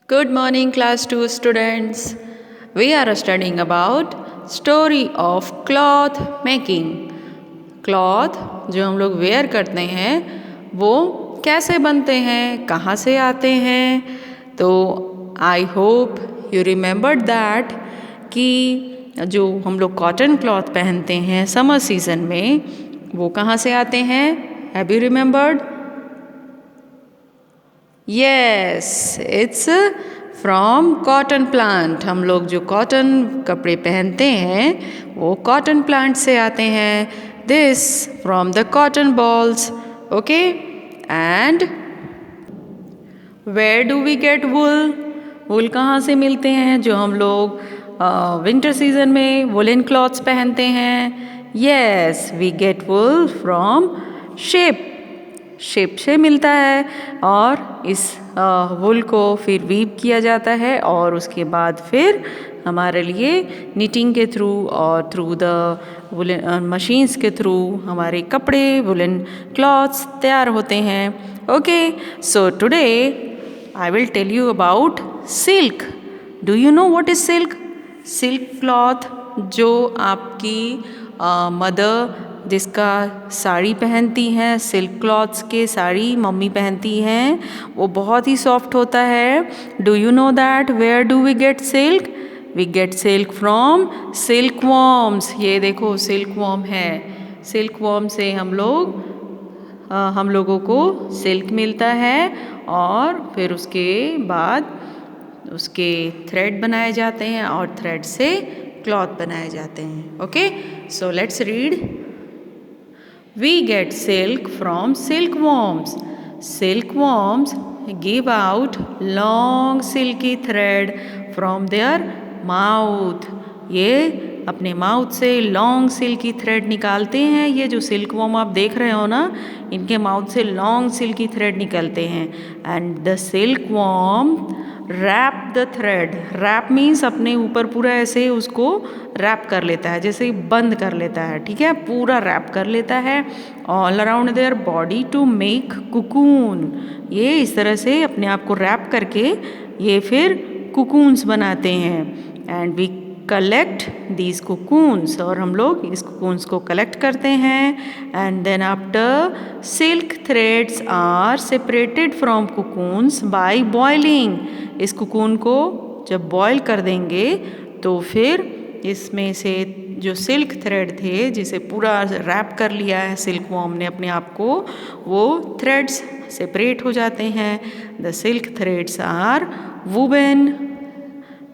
Good morning, class 2 students. We are studying about story of cloth making. Cloth जो हम लोग where करते हैं वो कैसे बनते हैं, कहाँ से आते हैं. तो I hope you remembered that कि जो हम लोग कॉटन क्लॉथ पहनते हैं समर सीजन में वो कहाँ से आते हैं. Have you remembered? Yes, it's from cotton plant. हम लोग जो कॉटन कपड़े पहनते हैं वो कॉटन प्लांट से आते हैं. This from the cotton balls. Okay, and where do we get wool. Wool कहाँ से मिलते हैं जो हम लोग विंटर सीजन में वुलन क्लॉथ्स पहनते हैं. Yes, we get wool from sheep. Sheep से मिलता है और इस वुल को फिर वीव किया जाता है और उसके बाद फिर हमारे लिए निटिंग के थ्रू और थ्रू द वुलन मशीन्स के थ्रू हमारे कपड़े वुलन क्लॉथ्स तैयार होते हैं. Okay, so today I will tell you about silk. Do you know what is silk? Silk cloth जो आपकी मदर जिसका साड़ी पहनती हैं, सिल्क क्लॉथ्स के साड़ी मम्मी पहनती हैं, वो बहुत ही सॉफ्ट होता है. Do you know that where do we get silk? We get silk from silk worms. ये देखो सिल्क वॉर्म है. सिल्क वॉर्म से हम लोगों को सिल्क मिलता है और फिर उसके बाद उसके थ्रेड बनाए जाते हैं और थ्रेड से क्लॉथ बनाए जाते हैं. Okay, so let's read. We get silk from silkworms. Silkworms give out long silky thread from their mouth. ये अपने माउथ से लॉन्ग सिल्की थ्रेड निकालते हैं. ये जो सिल्कवॉर्म आप देख रहे हो ना, इनके माउथ से लॉन्ग सिल्की थ्रेड निकलते हैं. And the silkworm wrap the thread. Wrap means अपने ऊपर पूरा ऐसे उसको रैप कर लेता है, जैसे बंद कर लेता है. ठीक है, पूरा रैप कर लेता है all around their body to make cocoon. ये इस तरह से अपने आप को रैप करके ये फिर कुकून्स बनाते हैं. And we collect these cocoons. और हम लोग इस कुकून्स को कलेक्ट करते हैं. And then after silk threads are separated from cocoons by boiling. इस कुकून को जब बॉयल कर देंगे तो फिर इसमें से जो सिल्क थ्रेड थे जिसे पूरा रैप कर लिया है सिल्क वॉर्म ने अपने आप को, वो थ्रेड्स सेपरेट हो जाते हैं. The silk threads are woven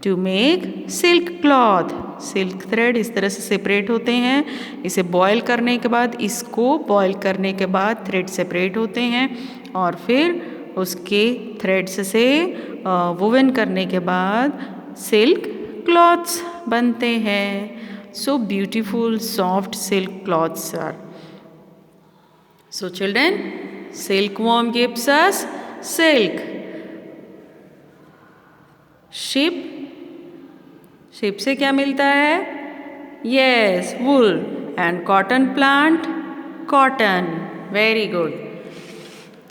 to make silk cloth. Silk thread इस तरह से सेपरेट होते हैं. इसे बॉयल करने के बाद, इसको बॉयल करने के बाद थ्रेड सेपरेट होते हैं और फिर उसके थ्रेड्स से वुवन करने के बाद सिल्क क्लॉथ्स बनते हैं. So beautiful soft silk clothes are. So children, silkworm gives us silk. Sheep. Sheep से क्या मिलता है? Yes, wool. And cotton plant, cotton. Very good.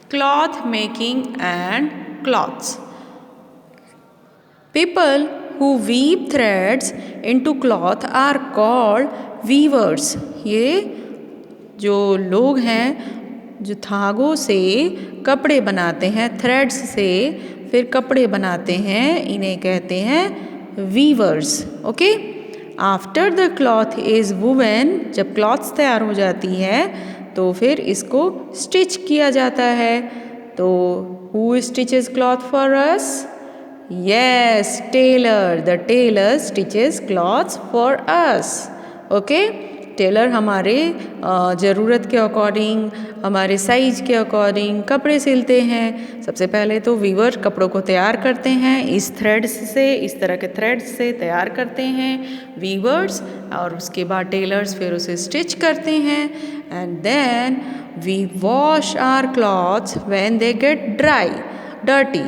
Cloth making and clothes. People who weave threads into cloth are called weavers. ये जो लोग हैं जो धागों से कपड़े बनाते हैं, थ्रेड्स से फिर कपड़े बनाते हैं, इन्हें कहते हैं weavers. Okay, after the cloth is woven. जब क्लॉथ्स तैयार हो जाती है तो फिर इसको स्टिच किया जाता है. तो who stitches cloth for us? Yes, tailor. The tailor stitches clothes for us. Okay? Tailor हमारे ज़रूरत के अकॉर्डिंग, हमारे साइज के अकॉर्डिंग कपड़े सिलते हैं. सबसे पहले तो वीवर कपड़ों को तैयार करते हैं इस थ्रेड्स से, इस तरह के थ्रेड्स से तैयार करते हैं वीवर्स. और उसके बाद टेलर्स फिर उसे स्टिच करते हैं. And then we wash our clothes when they get dry, dirty.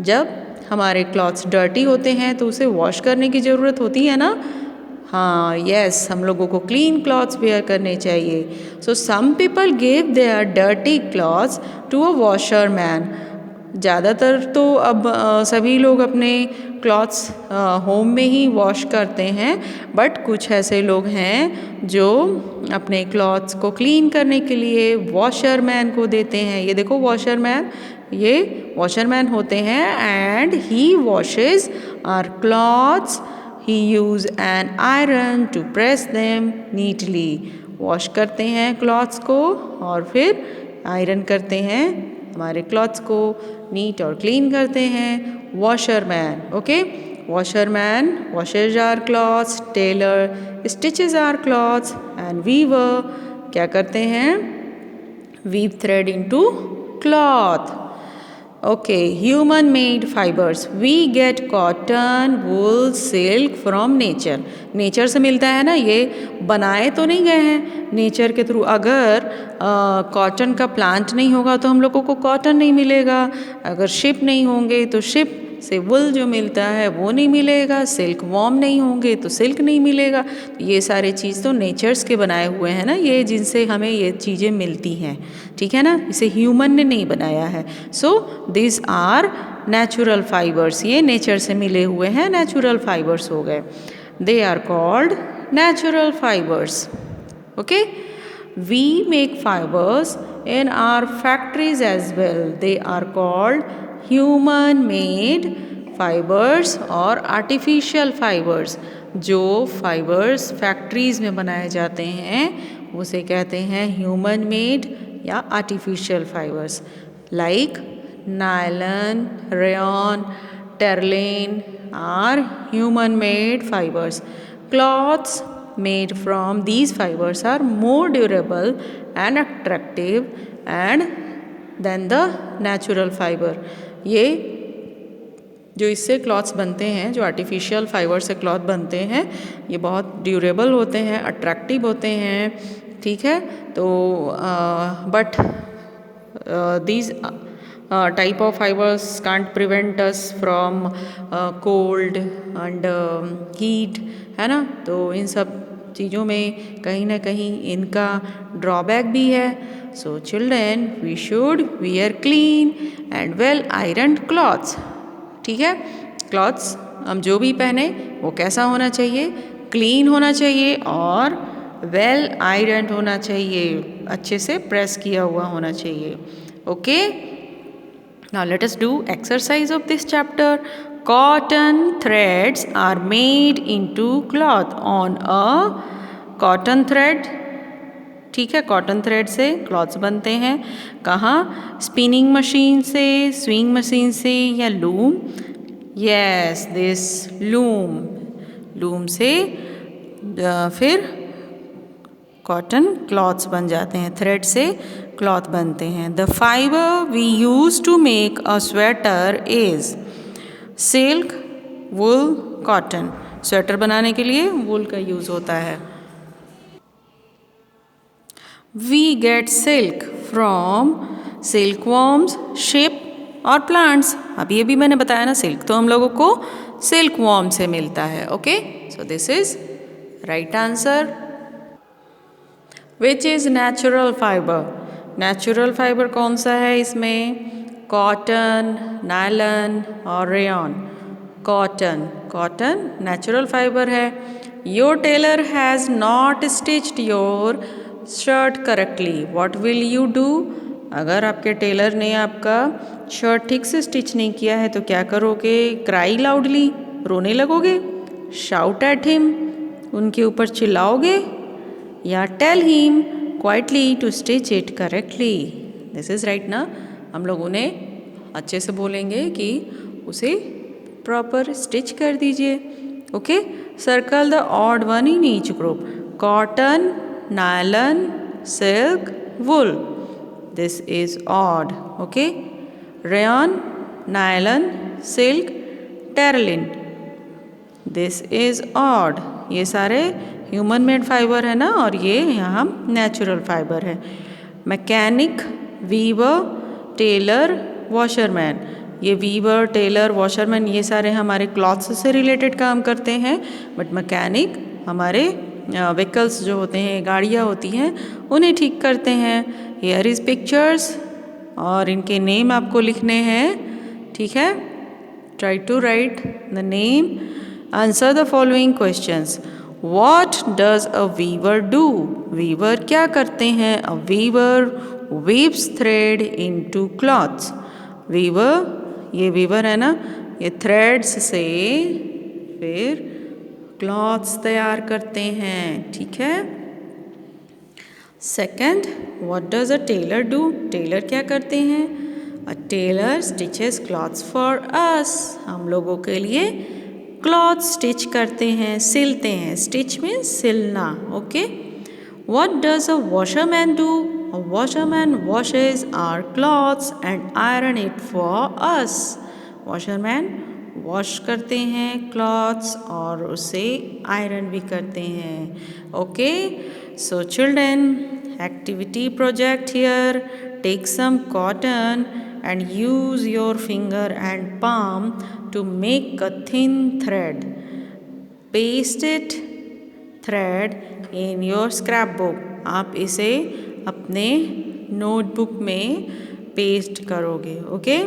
जब हमारे क्लॉथ्स डर्टी होते हैं तो उसे वॉश करने की ज़रूरत होती है ना. हाँ, यस, हम लोगों को क्लीन क्लॉथ्स वेयर करने चाहिए. So some people give their dirty clothes to a washerman. ज़्यादातर तो अब सभी लोग अपने क्लॉथ्स होम में ही वॉश करते हैं, बट कुछ ऐसे लोग हैं जो अपने क्लॉथ्स को क्लीन करने के लिए वॉशरमैन को देते हैं। ये देखो वॉशरमैन, ये वॉशरमैन होते हैं and he washes our clothes. He use an iron to press them neatly. Wash करते हैं क्लॉथ्स को और फिर आयरन करते हैं हमारे क्लॉथ्स को, नीट और क्लीन करते हैं। Washerman, okay. Washerman washes our clothes, tailor stitches our clothes and weaver क्या करते हैं? weave thread into cloth. Okay, human made fibers. We get cotton, wool, silk from nature. Nature से मिलता है ना, ये बनाए तो नहीं गए हैं नेचर के थ्रू। अगर कॉटन का प्लांट नहीं होगा तो हम लोगों को कॉटन नहीं मिलेगा। अगर शिप नहीं होंगे तो शिप से वुल जो मिलता है वो नहीं मिलेगा। सिल्क वॉर्म नहीं होंगे तो सिल्क नहीं मिलेगा। ये सारे चीज़ तो नेचर्स के बनाए हुए हैं ना, ये जिनसे हमें ये चीज़ें मिलती हैं, ठीक है ना। इसे ह्यूमन ने नहीं बनाया है। So this are natural fibres, ये नेचर से मिले हुए हैं, नेचुरल फाइबर्स हो गए। They are called natural fibres, okay. We make fibers in our factories as well. They are called human made fibers और artificial fibers. जो fibers factories में बनाए जाते हैं उसे कहते हैं human made या artificial fibers. Like nylon, rayon, terling are human made fibers. Cloths made from these fibers are more durable and attractive and than the natural fiber. ये जो इससे क्लॉथ्स बनते हैं, जो आर्टिफिशियल फाइबर से क्लॉथ बनते हैं, ये बहुत ड्यूरेबल होते हैं, अट्रैक्टिव होते हैं, ठीक है। तो but these type of fibers can't prevent us from cold and heat, है ना। तो इन सब चीज़ों में कहीं ना कहीं इनका ड्रॉबैक भी है। So children, we should wear clean and well iron clothes, ठीक है। क्लॉथ्स हम जो भी पहने वो कैसा होना चाहिए? क्लीन होना चाहिए और वेल आयरन होना चाहिए, अच्छे से प्रेस किया हुआ होना चाहिए, okay. Now let us do exercise of this chapter. Cotton threads are made into cloth on a cotton thread, ठीक है। कॉटन थ्रेड से क्लॉथ्स बनते हैं। कहाँ? स्पिनिंग मशीन से, स्विंग मशीन से या loom? Yes, this loom, loom से फिर कॉटन क्लॉथ्स बन जाते हैं, थ्रेड से क्लॉथ बनते हैं। The fibre we use to make a sweater is silk, wool, cotton. Sweater बनाने के लिए वुल का यूज होता है। We get silk from silkworms, sheep और प्लांट्स। अभी अभी मैंने बताया ना, सिल्क तो हम लोगों को सिल्कवॉर्म से मिलता है, okay. So this is right answer. Which is natural fibre? Natural fibre कौन सा है इसमें? कॉटन, नायलन और rayon. Cotton, cotton natural fibre है। Your tailor has not stitched your shirt correctly, what will you do? अगर आपके Taylor ने आपका शर्ट ठीक से स्टिच नहीं किया है तो क्या करोगे? क्राई लाउडली, रोने लगोगे? शाउट एट हिम, उनके ऊपर चिल्लाओगे? या tell him quietly to stitch it correctly. This is right ना। हम लोग उन्हें अच्छे से बोलेंगे कि उसे प्रॉपर स्टिच कर दीजिए, okay. Circle the odd one in each group. Cotton, nylon, silk, wool, this is odd, okay. Rayon, nylon, silk, terylene, this is odd. ये सारे ह्यूमन मेड फाइबर है ना, और ये यहाँ नेचुरल फाइबर है। Mechanic, weaver, tailor, washerman. ये weaver, tailor, washerman ये सारे हमारे क्लॉथ्स से रिलेटेड काम करते हैं, बट मैकेनिक हमारे व्हीकल्स जो होते हैं, गाड़ियाँ होती हैं, उन्हें ठीक करते हैं। हियर इज पिक्चर्स और इनके नेम आपको लिखने हैं, ठीक है। Try to write the name, answer the following questions. What does a weaver do? Weaver क्या करते हैं? A weaver weaves thread into clothes. Weaver, ये वीवर है ना, ये थ्रेड्स से फिर क्लॉथ्स तैयार करते हैं, ठीक है। Second, what does a tailor do? Tailor क्या करते हैं? A tailor stitches clothes for us. हम लोगों के लिए क्लॉथ स्टिच करते हैं, सिलते हैं। स्टिच मीन्स सिलना, okay. What does a washerman do? A washerman washes our clothes and iron it for us. Washerman wash करते हैं क्लॉथ्स और उसे आयरन भी करते हैं, okay. So children, activity project here. Take some cotton and use your finger and palm to make a thin thread. Paste it thread in your scrapbook. आप इसे अपने नोटबुक में पेस्ट करोगे, ओके।